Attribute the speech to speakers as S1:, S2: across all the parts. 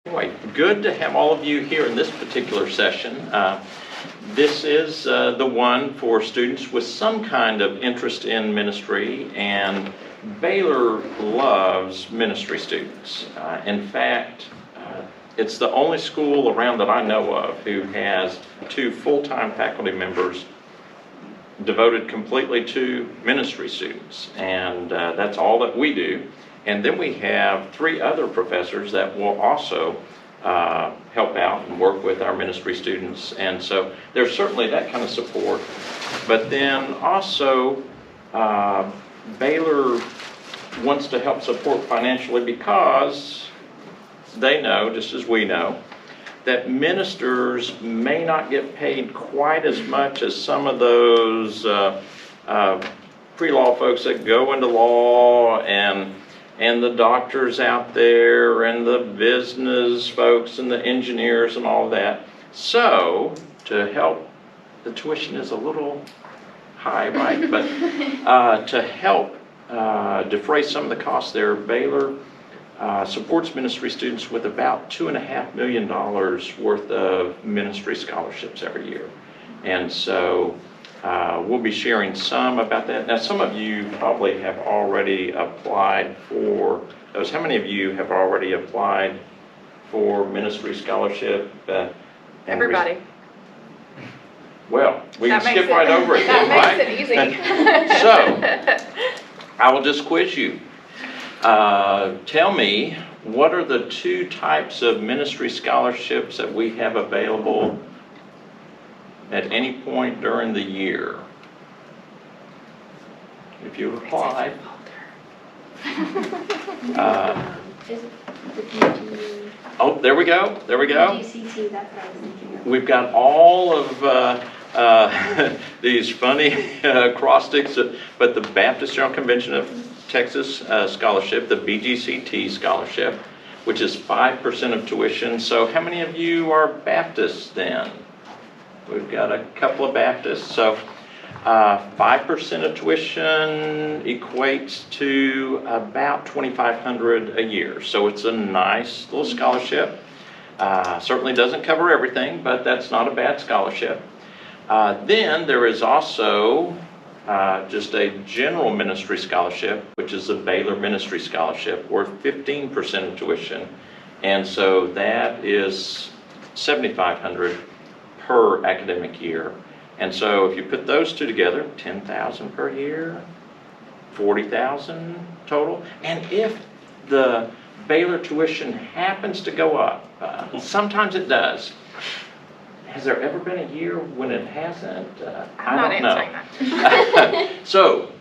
S1: Anyway, good to have all of you here in this particular session. This is the one for students with some kind of interest in ministry, and Baylor loves ministry students. In fact, it's the only school around that I know of who has 2 full-time faculty members devoted completely to ministry students, and that's all that we do. And then we have 3 other professors that will also help out and work with our ministry students. And so there's certainly that kind of support. But then also, Baylor wants to help support financially because they know, just as we know, that ministers may not get paid quite as much as some of those pre-law folks that go into law, and the doctors out there, and the business folks, and the engineers, and all that. So, to help, the tuition is a little high, right? But to help defray some of the costs there, Baylor supports ministry students with about $2.5 million worth of ministry scholarships every year. And so we'll be sharing some about that. Now, some of you probably have already applied for those. How many of you have already applied for ministry scholarship?
S2: Everybody.
S1: Well, we can skip right over it then, right?
S2: That makes it easy.
S1: So, I will just quiz you. Tell me, what are the 2 types of ministry scholarships that we have available at any point during the year? If you apply.
S3: Is it the BG?
S1: Oh, there we go. There we go.
S3: BGCT, that's what I was thinking of.
S1: We've got all of these funny acrostics, but the Baptist General Convention of Texas scholarship, the BGCT scholarship, which is 5% of tuition. So how many of you are Baptists then? We've got a couple of Baptists. So 5% of tuition equates to about $2,500 a year. So it's a nice little scholarship. Certainly doesn't cover everything, but that's not a bad scholarship. Then there is also just a general ministry scholarship, which is the Baylor Ministry Scholarship, worth 15% of tuition. And so that is $7,500 per academic year. And so if you put those 2 together, $10,000 per year, $40,000 total. And if the Baylor tuition happens to go up, sometimes it does. Has there ever been a year when it hasn't? I don't know. So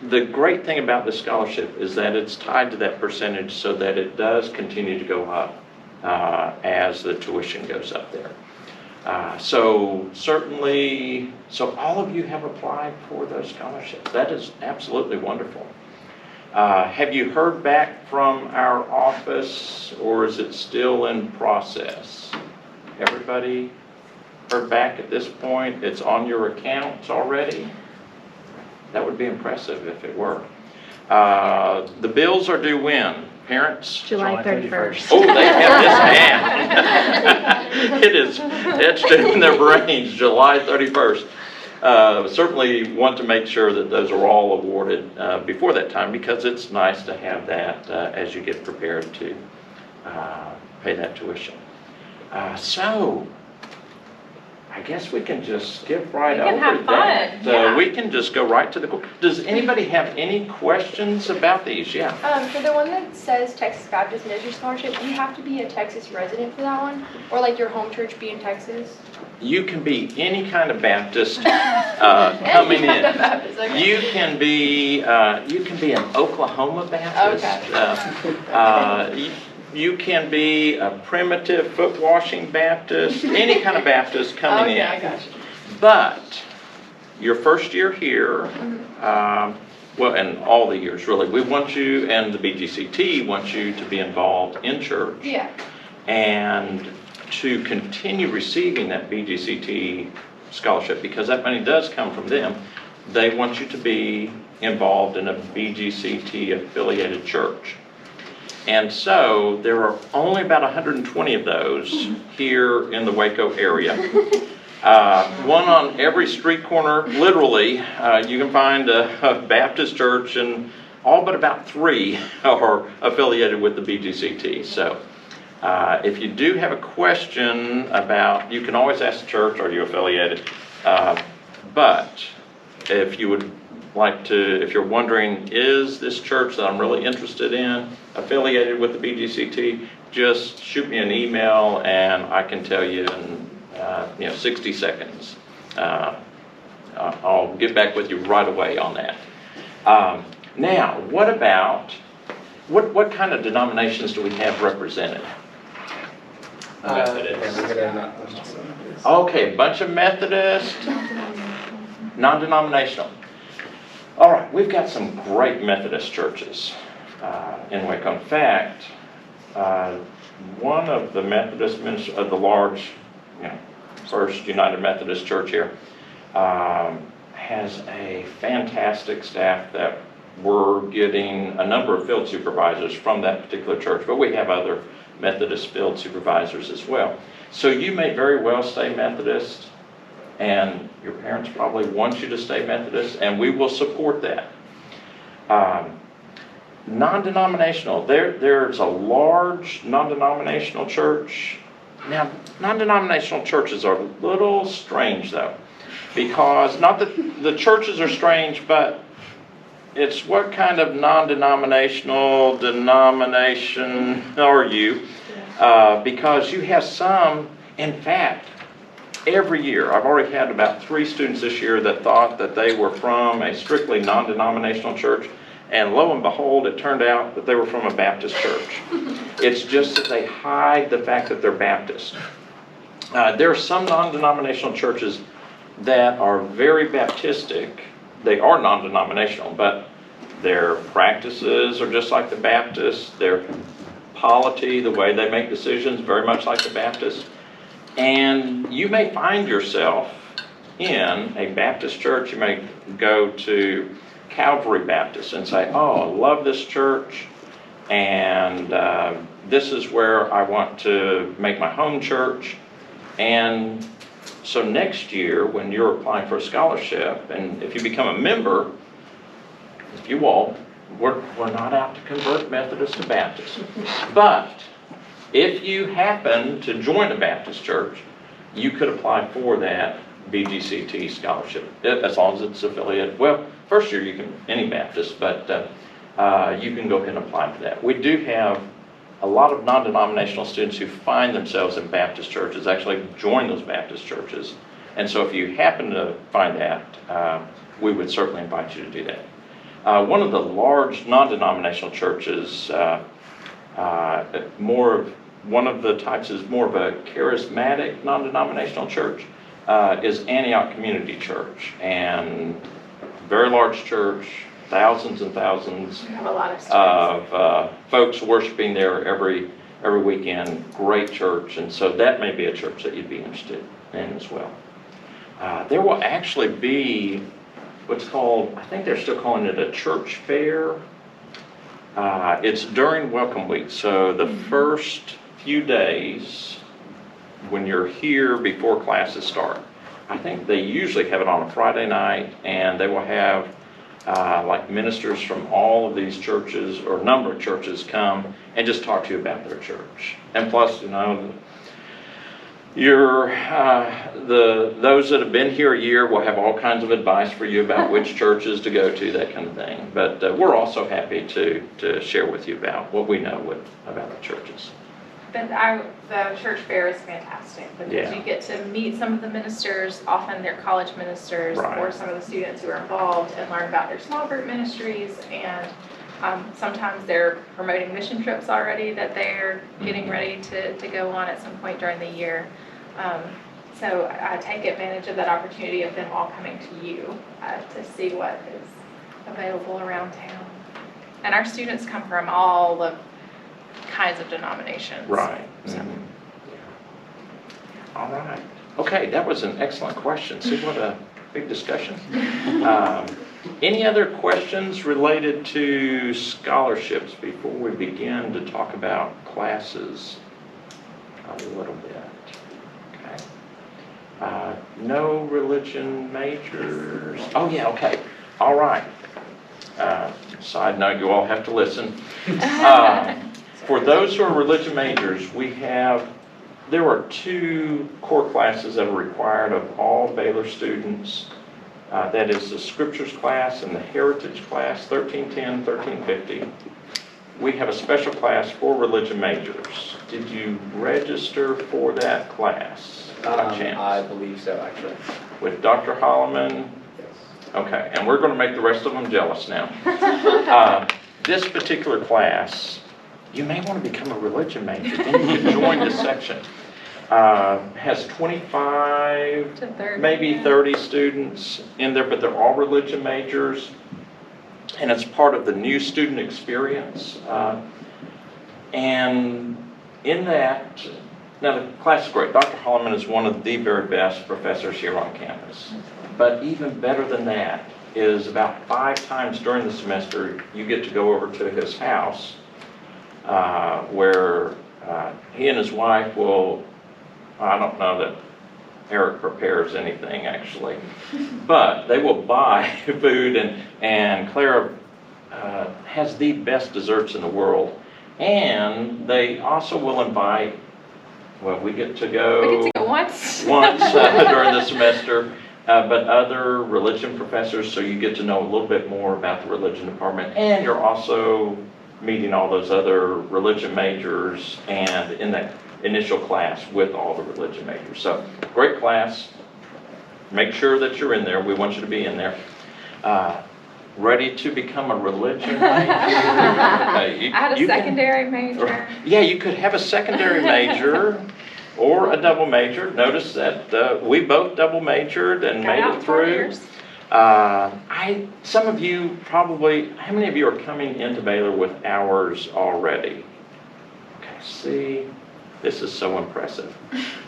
S1: the great thing about this scholarship is that it's tied to that percentage so that it does continue to go up as the tuition goes up there. So certainly, so all of you have applied for those scholarships. That is absolutely wonderful. Have you heard back from our office, or is it still in process? Everybody heard back at this point? It's on your accounts already? That would be impressive if it were. The bills are due when? Parents?
S2: July 31st.
S1: Oh, they have this hand. It is etched in their brains, July 31st. Certainly want to make sure that those are all awarded before that time, because it's nice to have that as you get prepared to pay that tuition. So, I guess we can just skip right over
S2: have
S1: that.
S2: fun. Yeah.
S1: We can just go right to the. Does anybody have any questions about these? Yeah.
S3: For the one that says Texas Baptist Ministry Scholarship, do you have to be a Texas resident for that one? Or like your home church be in Texas?
S1: You can be any kind of Baptist coming in.
S3: Okay.
S1: You can be an Oklahoma Baptist.
S3: Okay.
S1: You can be a primitive foot washing Baptist. Any kind of Baptist coming in.
S3: I got you.
S1: But your first year here, well, and all the years really, we want you, and the BGCT wants you to be involved in church.
S3: Yeah.
S1: And to continue receiving that BGCT scholarship, because that money does come from them, they want you to be involved in a BGCT affiliated church. And so there are only about 120 of those here in the Waco area. One on every street corner, literally. You can find a Baptist church, and all but about 3 are affiliated with the BGCT. So if you do have a question about, you can always ask the church, are you affiliated? But if you would like to, if you're wondering, is this church that I'm really interested in affiliated with the BGCT, just shoot me an email and I can tell you in 60 seconds. I'll get back with you right away on that. Now, what about, what kind of denominations do we have represented? Methodist. Okay, bunch of Methodist, non-denominational. All right, we've got some great Methodist churches in Waco. In fact, one of the Methodist ministers of the large, First United Methodist Church here has a fantastic staff that we're getting a number of field supervisors from that particular church, but we have other Methodist field supervisors as well. So you may very well stay Methodist, and your parents probably want you to stay Methodist, and we will support that. Non-denominational, there's a large non-denominational church. Now, non-denominational churches are a little strange, though, because not that the churches are strange, but it's what kind of non-denominational denomination are you? Because you have some, in fact, every year, I've already had about 3 students this year that thought that they were from a strictly non-denominational church, and lo and behold, it turned out that they were from a Baptist church. It's just that they hide the fact that they're Baptist. There are some non-denominational churches that are very Baptistic. They are non-denominational, but their practices are just like the Baptists. Their polity, the way they make decisions, very much like the Baptists. And you may find yourself in a Baptist church. You may go to Calvary Baptist and say, oh, I love this church, and this is where I want to make my home church. And so next year, when you're applying for a scholarship, and if you become a member, if you won't, we're not out to convert Methodist to Baptist. But if you happen to join a Baptist church, you could apply for that BGCT scholarship, as long as it's affiliated. Well, first year you can, any Baptist, but you can go ahead and apply for that. We do have a lot of non-denominational students who find themselves in Baptist churches, actually join those Baptist churches. And so if you happen to find that, we would certainly invite you to do that. One of the large non-denominational churches, one of the types is more of a charismatic non-denominational church, is Antioch Community Church. And very large church, thousands and thousands
S2: We have a lot of students.
S1: of folks worshiping there every weekend. Great church, and so that may be a church that you'd be interested in as well. There will actually be what's called, I think they're still calling it a church fair. It's during Welcome Week, so the first few days when you're here before classes start. I think they usually have it on a Friday night, and they will have like ministers from all of these churches, or a number of churches, come and just talk to you about their church. And plus, those that have been here a year will have all kinds of advice for you about which churches to go to, that kind of thing. But we're also happy to share with you about what we know about the churches.
S2: But the church fair is fantastic because you get to meet some of the ministers, often they're college ministers,
S1: Right.
S2: or some of the students who are involved, and learn about their small group ministries. And sometimes they're promoting mission trips already that they're getting ready to go on at some point during the year. So I take advantage of that opportunity of them all coming to you to see what is available around town. And our students come from all the kinds of denominations.
S1: Right.
S2: So.
S1: Mhm. All right. Okay, that was an excellent question. See what a big discussion. Any other questions related to scholarships before we begin to talk about classes a little bit? Okay. No religion majors. Oh, yeah, okay. All right. Side note, you all have to listen. For those who are religion majors, there are 2 core classes that are required of all Baylor students. That is the Scriptures class and the Heritage class, 1310, 1350. We have a special class for religion majors. Did you register for that class by chance?
S4: I believe so, actually.
S1: With Dr. Holloman?
S4: Yes.
S1: Okay, and we're going to make the rest of them jealous now. This particular class, you may want to become a religion major. Then you can join this section. Has 25
S2: To 30,
S1: maybe
S2: yeah.
S1: 30 students in there, but they're all religion majors, and it's part of the new student experience. And in that, now the class is great. Dr. Holloman is one of the very best professors here on campus. But even better than that is about 5 times during the semester, you get to go over to his house where he and his wife will, I don't know that Eric prepares anything actually, but they will buy food, and Clara has the best desserts in the world. And they also will invite, well, we get to go
S2: We get to go once.
S1: during the semester, but other religion professors, so you get to know a little bit more about the religion department, and you're also meeting all those other religion majors and in that initial class with all the religion majors. So great class. Make sure that you're in there. We want you to be in there. Ready to become a religion major?
S2: I had a
S1: You can-
S2: secondary major.
S1: Yeah, you could have a secondary major or a double major. Notice that we both double majored and
S2: Got
S1: made
S2: out
S1: it
S2: in 4
S1: through.
S2: years.
S1: Some of you probably, how many of you are coming into Baylor with hours already? Okay, see, this is so impressive.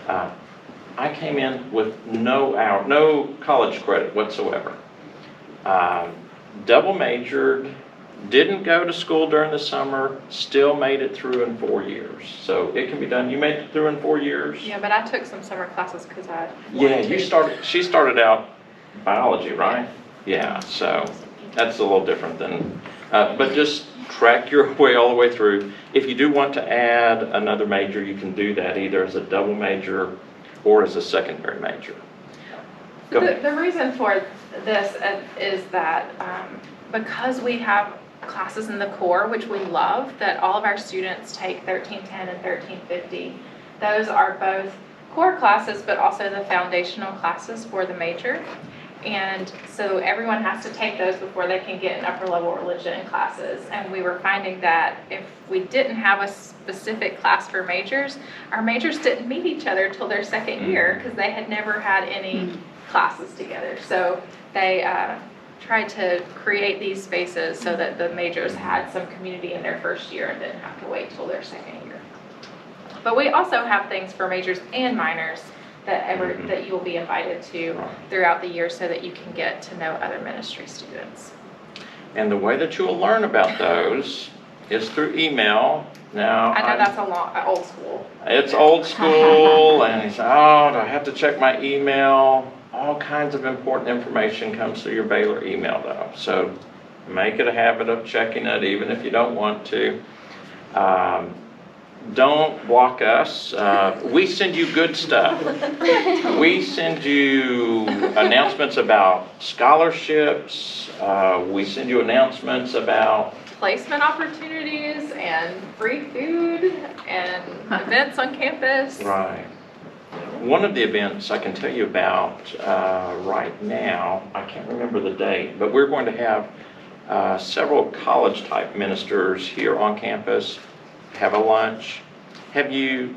S1: I came in with no college credit whatsoever. Double majored, didn't go to school during the summer, still made it through in 4 years. So it can be done. You made it through in 4 years?
S2: Yeah, but I took some summer classes because I
S1: Yeah,
S2: wanted to.
S1: she started out biology, right? Yeah, so that's a little different than, but just track your way all the way through. If you do want to add another major, you can do that either as a double major or as a secondary major. Go ahead.
S2: The reason for this is that because we have classes in the core, which we love, that all of our students take 1310 and 1350. Those are both core classes, but also the foundational classes for the major. And so everyone has to take those before they can get in upper level religion classes. And we were finding that if we didn't have a specific class for majors, our majors didn't meet each other till their second year because they had never had any classes together. So they tried to create these spaces so that the majors had some community in their first year and didn't have to wait till their second year. But we also have things for majors and minors that you will be invited to throughout the year so that you can get to know other ministry students.
S1: And the way that you'll learn about those is through email. Now,
S2: I know that's old school.
S1: It's old school, and you say, oh, do I have to check my email? All kinds of important information comes through your Baylor email, though. So make it a habit of checking it, even if you don't want to. Don't block us. We send you good stuff. We send you announcements about scholarships. We send you announcements about
S2: Placement opportunities and free food and events on campus.
S1: Right. One of the events I can tell you about right now, I can't remember the date, but we're going to have several college-type ministers here on campus have a lunch. Have you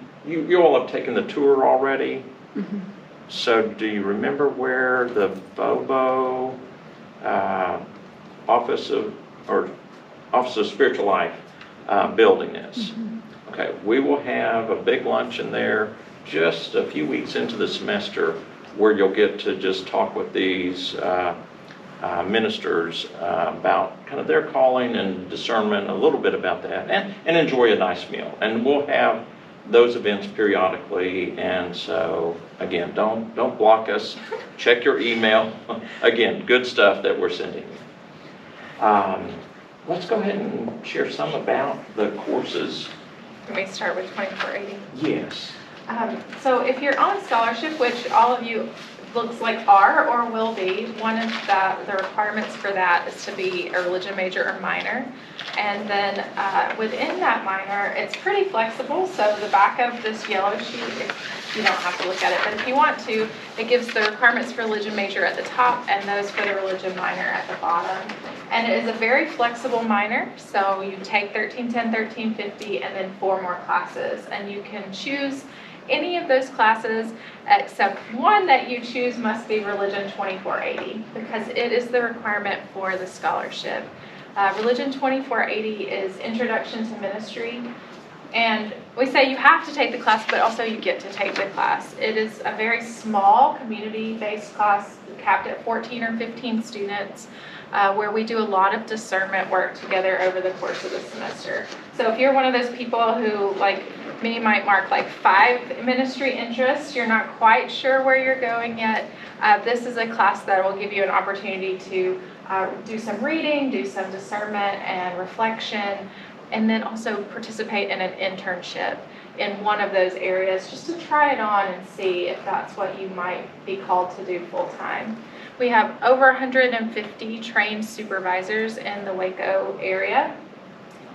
S1: all have taken the tour already?
S5: Mm-hmm.
S1: So do you remember where the Bobo Office of Spiritual Life building is?
S5: Mm-hmm.
S1: Okay, we will have a big lunch in there just a few weeks into the semester where you'll get to just talk with these ministers about kind of their calling and discernment, a little bit about that, and enjoy a nice meal. And we'll have those events periodically, and so again, don't block us. Check your email. Again, good stuff that we're sending you. Let's go ahead and share some about the courses.
S2: Can we start with 2480?
S1: Yes.
S2: So if you're on scholarship, which all of you looks like are or will be, one of the requirements for that is to be a religion major or minor. And then within that minor, it's pretty flexible. So the back of this yellow sheet, you don't have to look at it, but if you want to, it gives the requirements for religion major at the top and those for the religion minor at the bottom. And it is a very flexible minor. So you take 1310, 1350, and then 4 more classes. And you can choose any of those classes except one that you choose must be Religion 2480 because it is the requirement for the scholarship. Religion 2480 is Introduction to Ministry, and we say you have to take the class, but also you get to take the class. It is a very small community-based class capped at 14 or 15 students where we do a lot of discernment work together over the course of the semester. So if you're one of those people who, like me, might mark like 5 ministry interests, you're not quite sure where you're going yet, this is a class that will give you an opportunity to do some reading, do some discernment and reflection, and then also participate in an internship in one of those areas just to try it on and see if that's what you might be called to do full time. We have over 150 trained supervisors in the Waco area,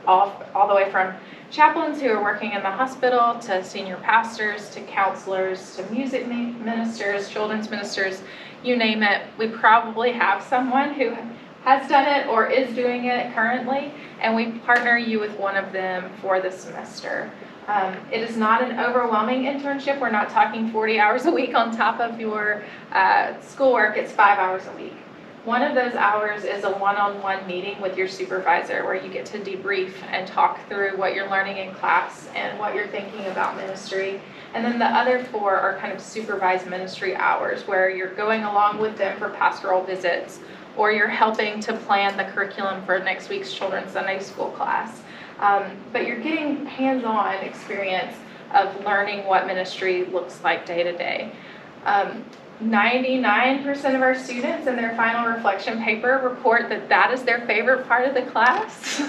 S2: all the way from chaplains who are working in the hospital to senior pastors to counselors to music ministers, children's ministers, you name it. We probably have someone who has done it or is doing it currently, and we partner you with one of them for the semester. It is not an overwhelming internship. We're not talking 40 hours a week on top of your schoolwork. It's 5 hours a week. One of those hours is a one-on-one meeting with your supervisor where you get to debrief and talk through what you're learning in class and what you're thinking about ministry. And then the other 4 are kind of supervised ministry hours where you're going along with them for pastoral visits or you're helping to plan the curriculum for next week's children's Sunday school class. But you're getting hands-on experience of learning what ministry looks like day to day. 99% of our students in their final reflection paper report that that is their favorite part of the class,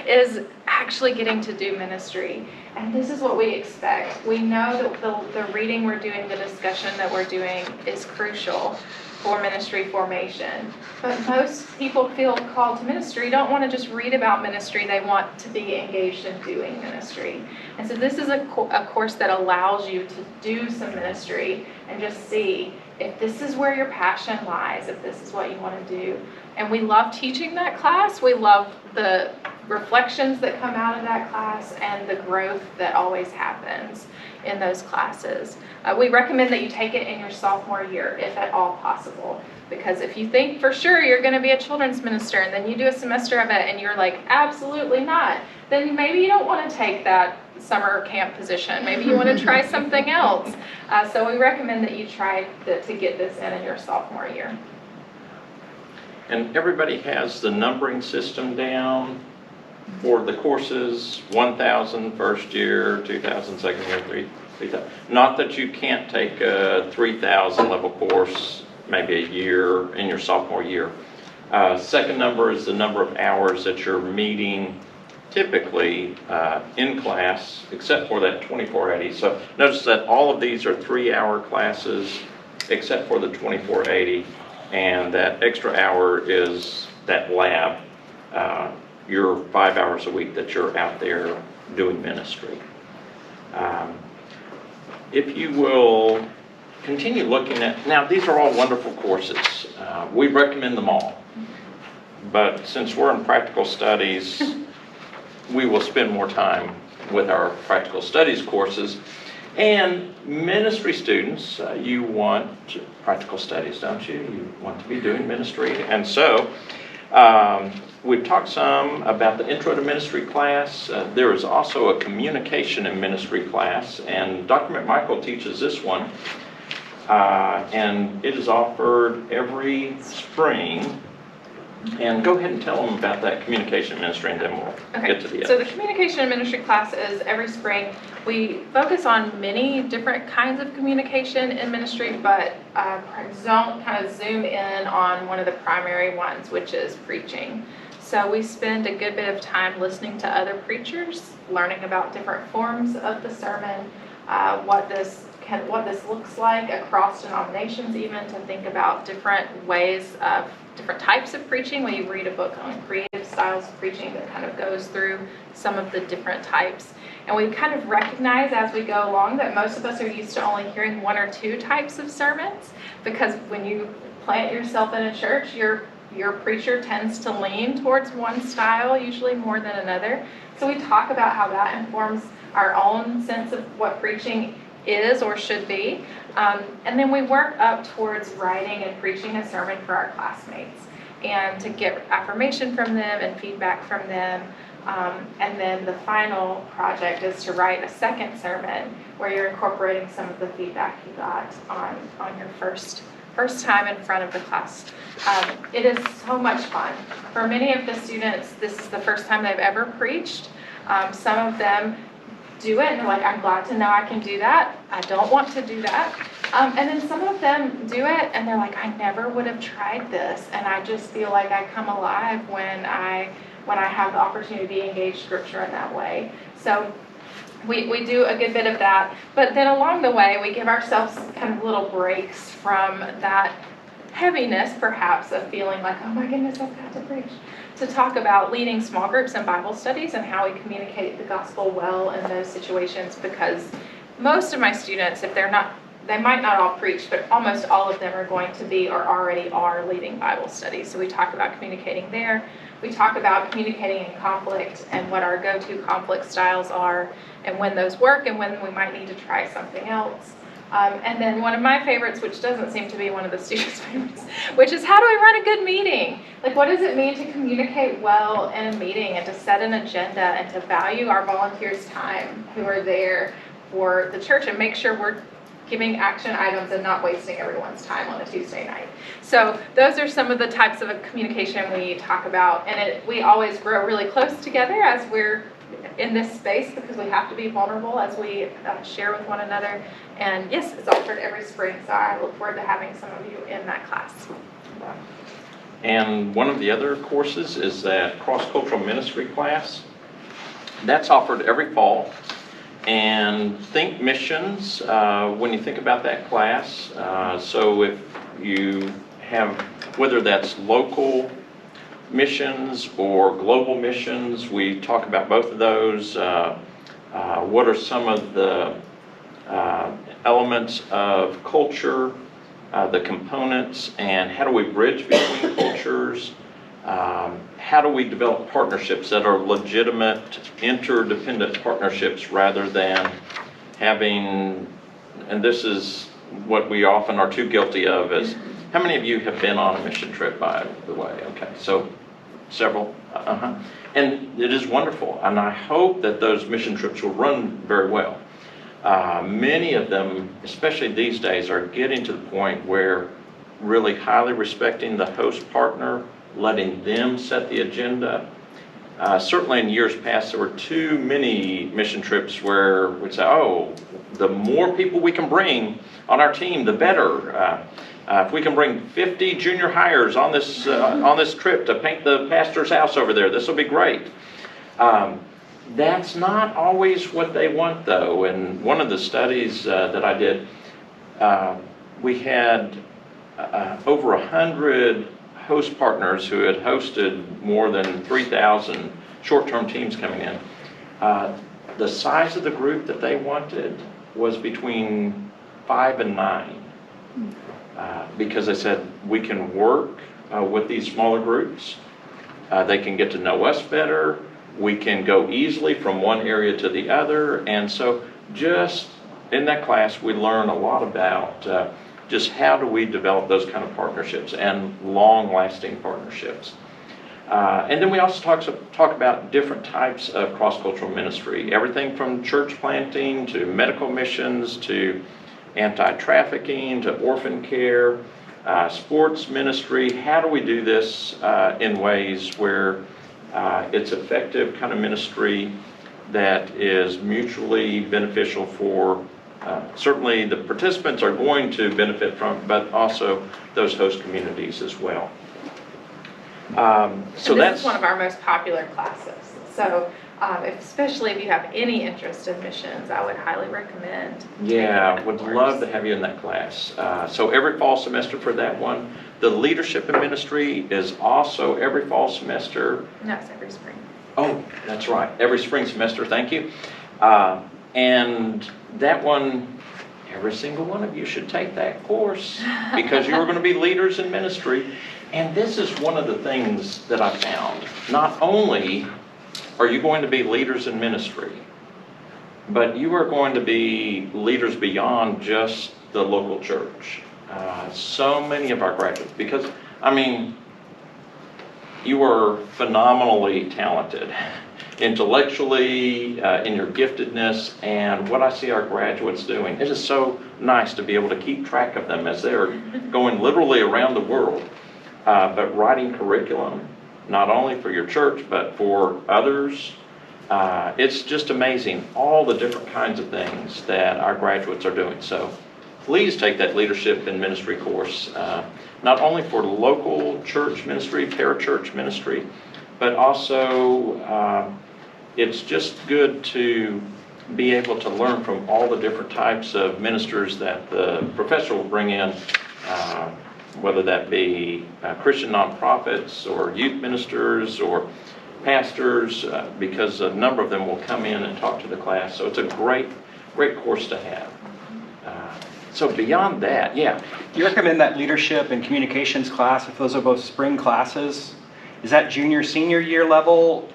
S2: is actually getting to do ministry. And this is what we expect. We know that the reading we're doing, the discussion that we're doing is crucial for ministry formation. But most people feel called to ministry don't want to just read about ministry, they want to be engaged in doing ministry. And so this is a course that allows you to do some ministry and just see if this is where your passion lies, if this is what you want to do. And we love teaching that class. We love the reflections that come out of that class and the growth that always happens in those classes. We recommend that you take it in your sophomore year, if at all possible, because if you think for sure you're going to be a children's minister and then you do a semester of it and you're like, absolutely not, then maybe you don't want to take that summer camp position. Maybe you want to try something else. So we recommend that you try to get this in your sophomore year.
S1: And everybody has the numbering system down for the courses, 1,000 first year, 2,000 second year, 3,000. Not that you can't take a 3,000 level course maybe a year in your sophomore year. Second number is the number of hours that you're meeting typically in class, except for that 2480. So notice that all of these are 3-hour classes, except for the 2480. And that extra hour is that lab, your 5 hours a week that you're out there doing ministry. If you will continue looking at, now these are all wonderful courses. We recommend them all. But since we're in practical studies, we will spend more time with our practical studies courses. And ministry students, you want practical studies, don't you? You want to be doing ministry. And so we've talked some about the Intro to Ministry class. There is also a Communication in Ministry class, and Dr. McMichael teaches this one. And it is offered every spring And go ahead and tell them about that communication ministry, and then we'll get to the
S2: So
S1: other.
S2: the communication and ministry class is every spring. We focus on many different kinds of communication in ministry, but don't kind of zoom in on one of the primary ones, which is preaching. So we spend a good bit of time listening to other preachers, learning about different forms of the sermon, what this looks like across denominations, even to think about different ways of different types of preaching. We read a book on creative styles of preaching that kind of goes through some of the different types. And we kind of recognize as we go along that most of us are used to only hearing one or two types of sermons, because when you plant yourself in a church, your preacher tends to lean towards one style, usually more than another. So we talk about how that informs our own sense of what preaching is or should be. And then we work up towards writing and preaching a sermon for our classmates, and to get affirmation from them and feedback from them. And then the final project is to write a second sermon where you're incorporating some of the feedback you got on your first time in front of the class. It is so much fun. For many of the students, this is the first time they've ever preached. Some of them do it and they're like, I'm glad to know I can do that. I don't want to do that. And then some of them do it and they're like, I never would have tried this, and I just feel like I come alive when I have the opportunity to engage scripture in that way. So we do a good bit of that, but then along the way we give ourselves kind of little breaks from that heaviness, perhaps, of feeling like, oh my goodness, I've got to preach, to talk about leading small groups and Bible studies and how we communicate the gospel well in those situations. Because most of my students, they might not all preach, but almost all of them are going to be or already are leading Bible studies. So we talk about communicating there. We talk about communicating in conflict and what our go-to conflict styles are, and when those work and when we might need to try something else. And then one of my favorites, which doesn't seem to be one of the students' favorites, which is, how do we run a good meeting? Like, what does it mean to communicate well in a meeting and to set an agenda and to value our volunteers' time who are there for the church, and make sure we're giving action items and not wasting everyone's time on a Tuesday night. So those are some of the types of communication we talk about, and we always grow really close together as we're in this space, because we have to be vulnerable as we share with one another. And yes, it's offered every spring, so I look forward to having some of you in that class.
S1: And one of the other courses is that cross-cultural ministry class. That's offered every fall. And think missions when you think about that class. So if you have, whether that's local missions or global missions, we talk about both of those. What are some of the elements of culture, the components, and how do we bridge between cultures? How do we develop partnerships that are legitimate, interdependent partnerships, rather than having, and this is what we often are too guilty of, is, how many of you have been on a mission trip, by the way? Okay, so several. And it is wonderful, and I hope that those mission trips will run very well. Many of them, especially these days, are getting to the point where really highly respecting the host partner, letting them set the agenda. Certainly in years past, there were too many mission trips where we'd say, oh, the more people we can bring on our team, the better. If we can bring 50 junior hires on this trip to paint the pastor's house over there, this will be great. That's not always what they want, though. And one of the studies that I did, we had over 100 host partners who had hosted more than 3,000 short-term teams coming in. The size of the group that they wanted was between 5 and 9. Because they said, we can work with these smaller groups. They can get to know us better. We can go easily from one area to the other. And so just in that class, we learn a lot about just how do we develop those kind of partnerships and long-lasting partnerships. And then we also talk about different types of cross-cultural ministry, everything from church planting to medical missions to anti-trafficking to orphan care. Sports ministry, how do we do this in ways where it's effective kind of ministry that is mutually beneficial for certainly the participants are going to benefit from, but also those host communities as well. So
S2: this is one of our most popular classes. So especially if you have any interest in missions, I would highly recommend taking that
S1: would
S2: course.
S1: love to have you in that class. So every fall semester for that one. The leadership in ministry is also every fall semester.
S2: No, it's every spring.
S1: Oh, that's right. Every spring semester, thank you. And that one, every single one of you should take that course because you're going to be leaders in ministry. And this is one of the things that I found. Not only are you going to be leaders in ministry, but you are going to be leaders beyond just the local church. So many of our graduates, because, I mean, you are phenomenally talented, intellectually, in your giftedness, and what I see our graduates doing, it is so nice to be able to keep track of them as they're going literally around the world, but writing curriculum, not only for your church, but for others. It's just amazing, all the different kinds of things that our graduates are doing. So please take that leadership in ministry course, not only for local church ministry, parachurch ministry, but also it's just good to be able to learn from all the different types of ministers that the professor will bring in, whether that be Christian nonprofits or youth ministers or pastors, because a number of them will come in and talk to the class. So it's a great course to have. So beyond that,
S5: Do you recommend that leadership and communications class, if those are both spring classes? Is that junior, senior year level,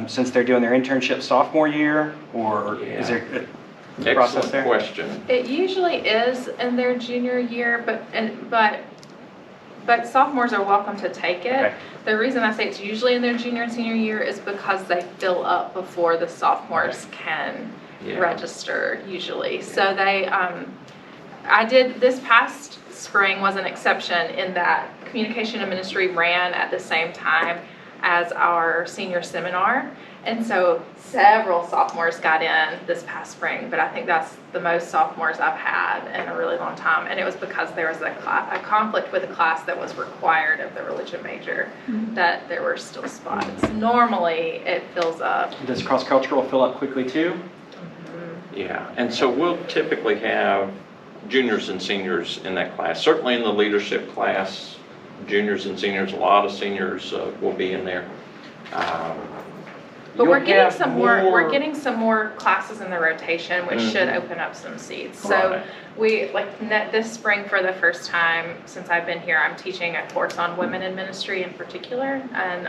S5: since they're doing their internship sophomore year? Or is there a process there?
S1: Excellent question.
S2: It usually is in their junior year, but sophomores are welcome to take it.
S5: Okay.
S2: The reason I say it's usually in their junior and senior year is because they fill up before the sophomores can register usually. So I did this past spring was an exception in that communication and ministry ran at the same time as our senior seminar. And so several sophomores got in this past spring, but I think that's the most sophomores I've had in a really long time. And it was because there was a conflict with a class that was required of the religion major, that there were still spots. Normally it fills up.
S5: Does cross-cultural fill up quickly too?
S1: Yeah, and so we'll typically have juniors and seniors in that class. Certainly in the leadership class, juniors and seniors, a lot of seniors will be in there.
S2: But we're getting some more classes in the rotation, which should open up some seats. So we this spring for the first time since I've been here, I'm teaching a course on women in ministry in particular, and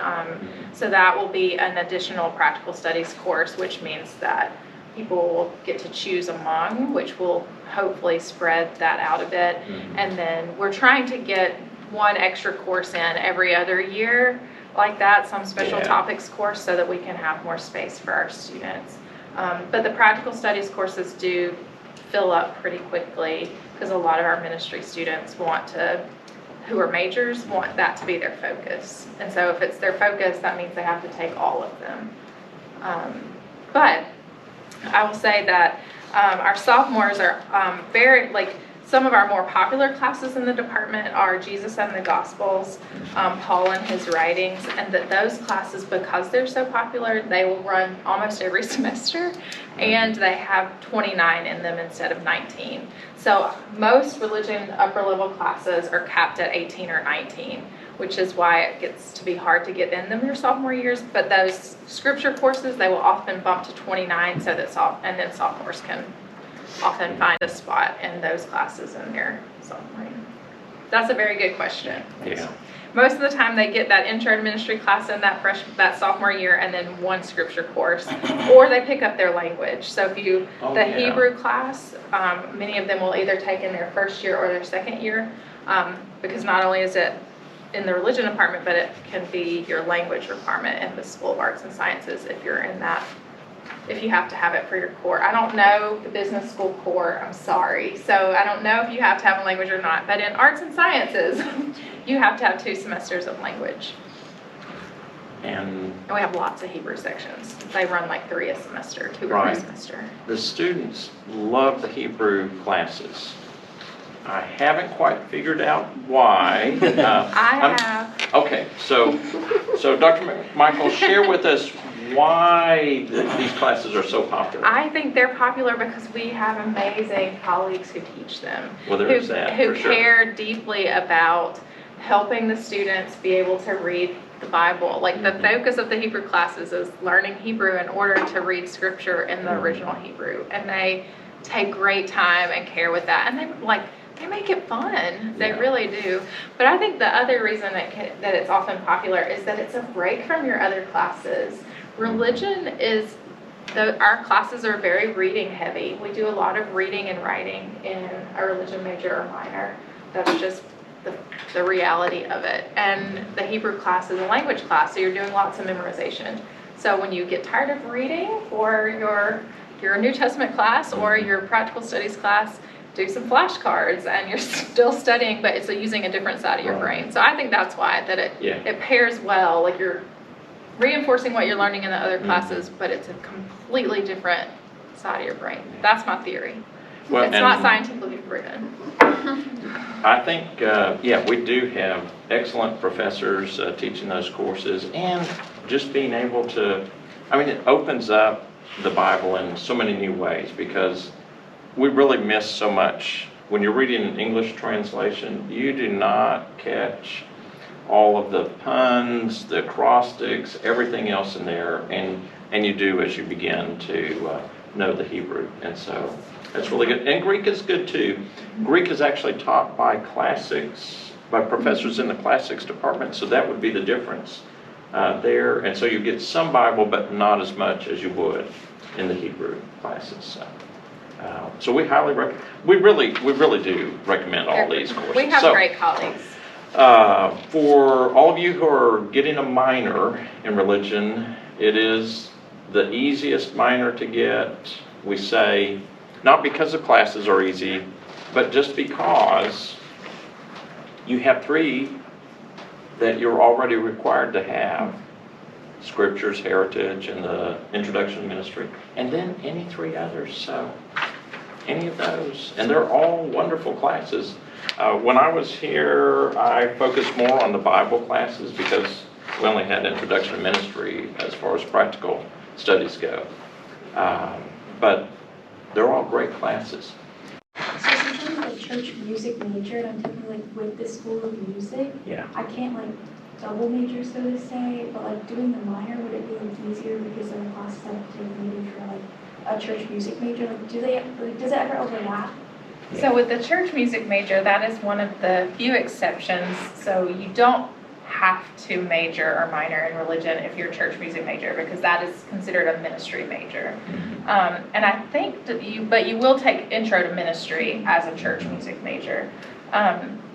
S2: so that will be an additional practical studies course, which means that people will get to choose among, which will hopefully spread that out a bit. And then we're trying to get one extra course in every other year like that, some special topics course, so that we can have more space for our students. But the practical studies courses do fill up pretty quickly because a lot of our ministry students who are majors, want that to be their focus. And so if it's their focus, that means they have to take all of them. But I will say that our sophomores are some of our more popular classes in the department are Jesus and the Gospels, Paul and his writings, and that those classes, because they're so popular, they will run almost every semester, and they have 29 in them instead of 19. So most religion upper level classes are capped at 18 or 19, which is why it gets to be hard to get in them your sophomore years. But those scripture courses, they will often bump to 29, so that then sophomores can often find a spot in those classes in their sophomore year. That's a very good question.
S1: Yeah.
S2: Most of the time they get that intro to ministry class in that sophomore year, and then one scripture course, or they pick up their language. So if Hebrew class, many of them will either take in their first year or their second year, because not only is it in the religion department, but it can be your language requirement in the School of Arts and Sciences if you're in that if you have to have it for your core. I don't know the business school core, I'm sorry. So I don't know if you have to have a language or not, but in arts and sciences, you have to have 2 semesters of language.
S1: And
S2: And we have lots of Hebrew sections. They run like 3 a semester, 2 or 3
S1: Right.
S2: a semester.
S1: the students love the Hebrew classes. I haven't quite figured out why. I'm-
S2: have.
S1: Okay, so Dr. Michael, share with us why these classes are so popular.
S2: I think they're popular because we have amazing colleagues who teach them.
S1: Well, there's that,
S2: Who
S1: for sure.
S2: care deeply about helping the students be able to read the Bible. Like the focus of the Hebrew classes is learning Hebrew in order to read scripture in the original Hebrew. And they take great time and care with that. And they make it fun. They
S1: Yeah.
S2: really do. But I think the other reason that it's often popular is that it's a break from your other classes. Religion is, our classes are very reading heavy. We do a lot of reading and writing in a religion major or minor. That's just the reality of it. And the Hebrew class is a language class, so you're doing lots of memorization. So when you get tired of reading for your New Testament class or your practical studies class, do some flashcards and you're still studying, but it's using a different side of your brain. So I think that's why that it pairs well. Like you're reinforcing what you're learning in the other classes, but it's a completely different side of your brain. That's my theory.
S1: Well,
S2: It's not scientifically proven.
S1: I think, we do have excellent professors teaching those courses, and just being able to, it opens up the Bible in so many new ways, because we really miss so much. When you're reading an English translation, you do not catch all of the puns, the acrostics, everything else in there, and you do as you begin to know the Hebrew. And so that's really good. And Greek is good too. Greek is actually taught by professors in the classics department, so that would be the difference there. And so you get some Bible, but not as much as you would in the Hebrew classes. So we highly recommend, we really do recommend all these courses.
S2: We have
S1: So,
S2: great colleagues.
S1: for all of you who are getting a minor in religion, it is the easiest minor to get. We say, not because the classes are easy, but just because you have 3 that you're already required to have: Scriptures, Heritage, and the Introduction to Ministry, and then any 3 others. So any of those, and they're all wonderful classes. When I was here, I focused more on the Bible classes because we only had Introduction to Ministry as far as practical studies go. But they're all great classes.
S6: So since I'm a church music major and I'm taking with the School of Music,
S1: Yeah.
S6: I can't double major, so to say, but doing the minor, would it be easier because there are classes I have to take maybe for a church music major? Does it ever overlap?
S2: So with the church music major, that is one of the few exceptions. So you don't have to major or minor in religion if you're a church music major, because that is considered a ministry major. And I think that you will take intro to ministry as a church music major.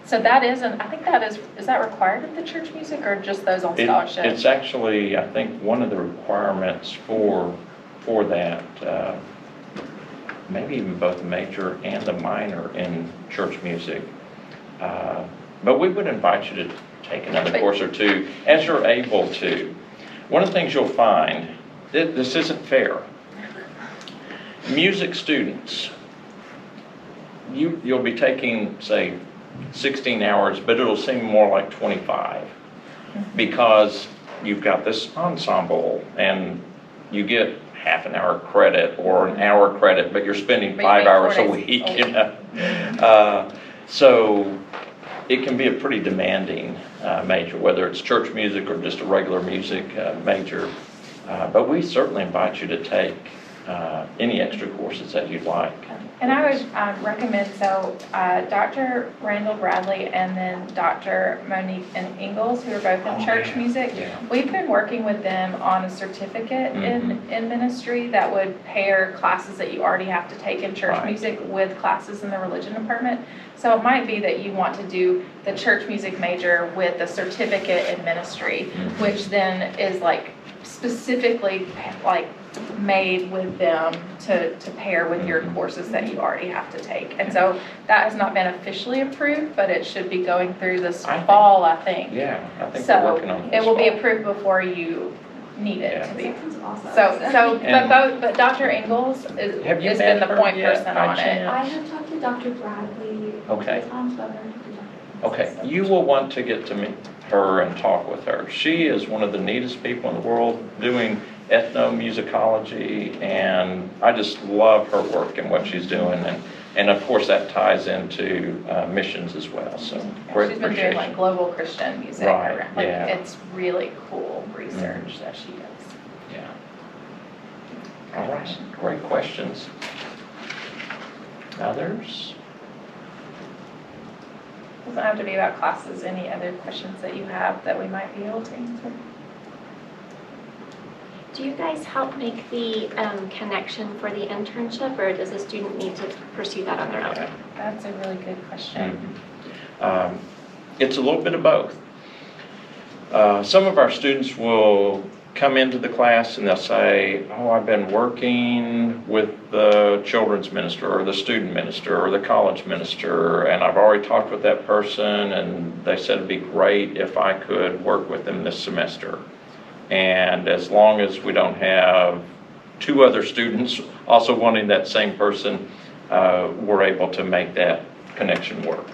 S2: So that is that required of the church music or just those on scholarship?
S1: It's actually, I think, one of the requirements for that, maybe even both the major and the minor in church music. But we would invite you to take another course or 2 as you're able to. One of the things you'll find, this isn't fair. Music students, you'll be taking, say, 16 hours, but it'll seem more like 25 because you've got this ensemble and you get half an hour credit or an hour credit, but you're spending 5 hours a week, you know. So it can be a pretty demanding major, whether it's church music or just a regular music major. But we certainly invite you to take any extra courses that you'd like.
S2: And I would recommend, Dr. Randall Bradley and then Dr. Monique and Ingalls, who are both in church music, we've been working with them on a certificate in ministry that would pair classes that you already have to take in church music with classes in the religion department. So it might be that you want to do the church music major with the certificate in ministry, which then is specifically like made with them to pair with your courses that you already have to take. And so that has not been officially approved, but it should be going through this fall, I think.
S1: Yeah, I think
S2: So
S1: we're working on this.
S2: it will be
S1: fall.
S2: approved before you need it to be.
S6: That sounds awesome.
S2: But Dr. Ingalls
S1: Have you
S2: has
S1: met
S2: been the
S1: her
S2: point
S1: yet,
S2: person
S1: by
S2: on it.
S1: chance?
S6: I have talked to Dr. Bradley a
S1: Okay.
S6: couple times, but I've never talked to Dr.
S1: Okay, you will want to get to meet her and talk with her. She is one of the neatest people in the world doing ethnomusicology, and I just love her work and what she's doing. And of course, that ties into missions as well, so great
S2: She's been doing like
S1: appreciation.
S2: global Christian music.
S1: Right,
S2: Like,
S1: yeah.
S2: it's really cool research that she does.
S1: Yeah. All right, great questions. Others?
S2: Doesn't have to be about classes. Any other questions that you have that we might be able to answer?
S7: Do you guys help make the connection for the internship, or does the student need to pursue that on their own?
S2: That's a really good question.
S1: It's a little bit of both. Some of our students will come into the class and they'll say, oh, I've been working with the children's minister or the student minister or the college minister, and I've already talked with that person, and they said it'd be great if I could work with them this semester. And as long as we don't have two other students also wanting that same person, we're able to make that connection work.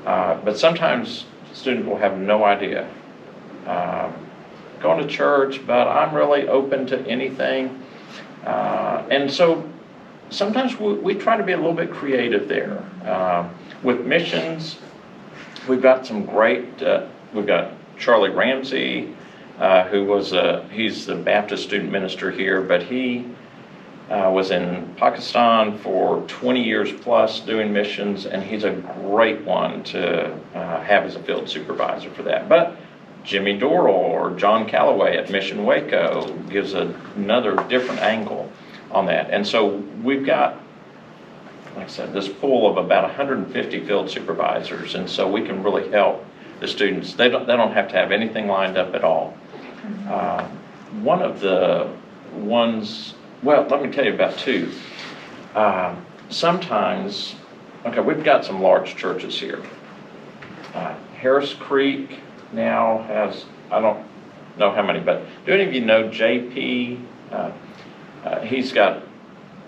S1: But sometimes students will have no idea. Going to church, but I'm really open to anything. And so sometimes we try to be a little bit creative there. With missions, we've got some great, we've got Charlie Ramsey, he's the Baptist student minister here, but he was in Pakistan for 20 years plus doing missions, and he's a great one to have as a field supervisor for that. But Jimmy Dorrell or John Calloway at Mission Waco gives another different angle on that. And so we've got, like I said, this pool of about 150 field supervisors, and so we can really help the students. They don't have to have anything lined up at all. One of the ones, well, let me tell you about two. Sometimes, okay, we've got some large churches here. Harris Creek now has, I don't know how many, but do any of you know JP? He's got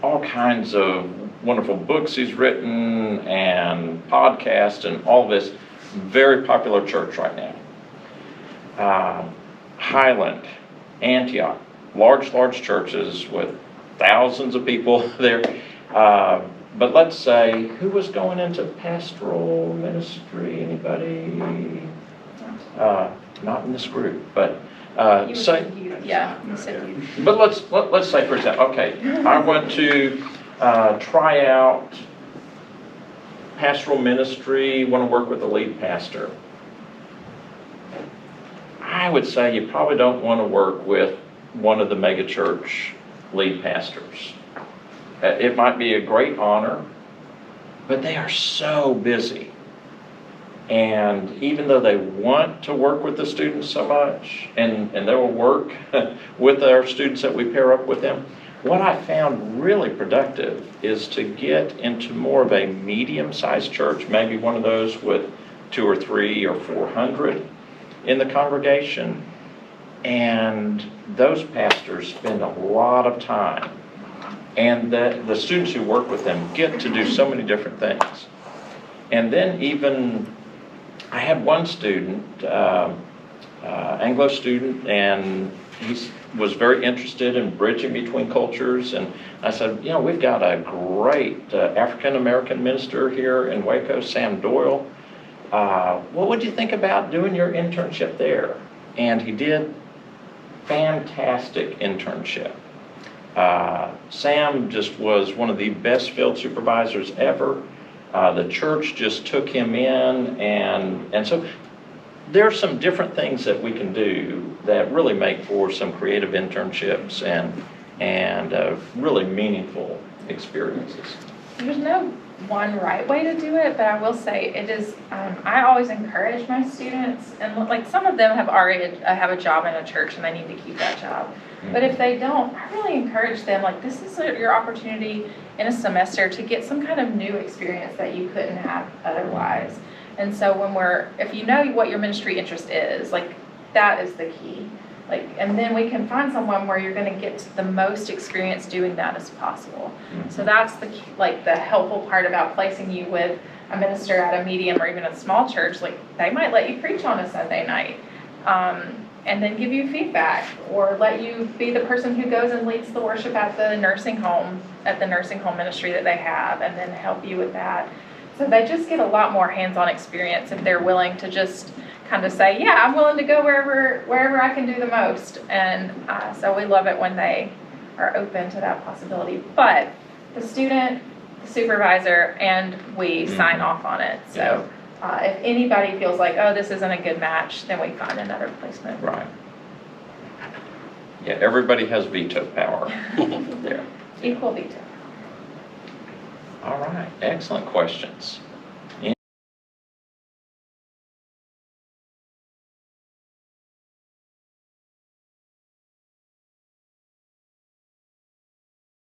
S1: all kinds of wonderful books he's written and podcasts and all this. Very popular church right now. Highland, Antioch, large churches with thousands of people there. But let's say, who was going into pastoral ministry? Anybody? Not in this group, but
S2: You
S1: say.
S2: said you, yeah, you said you.
S1: But let's say, for example, okay, I want to try out pastoral ministry, want to work with a lead pastor. I would say you probably don't want to work with one of the megachurch lead pastors. It might be a great honor, but they are so busy. And even though they want to work with the students so much, and they will work with our students that we pair up with them, what I found really productive is to get into more of a medium-sized church, maybe one of those with 200 or 300 or 400 in the congregation. And those pastors spend a lot of time. And the students who work with them get to do so many different things. And then even, I had one student, Anglo student, and he was very interested in bridging between cultures. And I said, we've got a great African-American minister here in Waco, Sam Doyle. What would you think about doing your internship there? And he did fantastic internship. Sam just was one of the best field supervisors ever. The church just took him in, and so there are some different things that we can do that really make for some creative internships and really meaningful experiences.
S2: There's no one right way to do it, but I will say it is, I always encourage my students, and like some of them have already have a job in a church and they need to keep that job. But if they don't, I really encourage them, like this is your opportunity in a semester to get some kind of new experience that you couldn't have otherwise. And so if you know what your ministry interest is, like that is the key. Like, and then we can find someone where you're going to get the most experience doing that as possible. So that's the key, like the helpful part about placing you with a minister at a medium or even a small church. Like they might let you preach on a Sunday night, and then give you feedback, or let you be the person who goes and leads the worship at the nursing home ministry that they have, and then help you with that. So they just get a lot more hands-on experience if they're willing to just kind of say, yeah, I'm willing to go wherever I can do the most. And so we love it when they are open to that possibility. But the student, the supervisor, and we sign off on it. So if anybody feels like, oh, this isn't a good match, then we find another placement.
S1: Right. Yeah, everybody has veto power. Yeah.
S2: Equal veto.
S1: All right, excellent questions.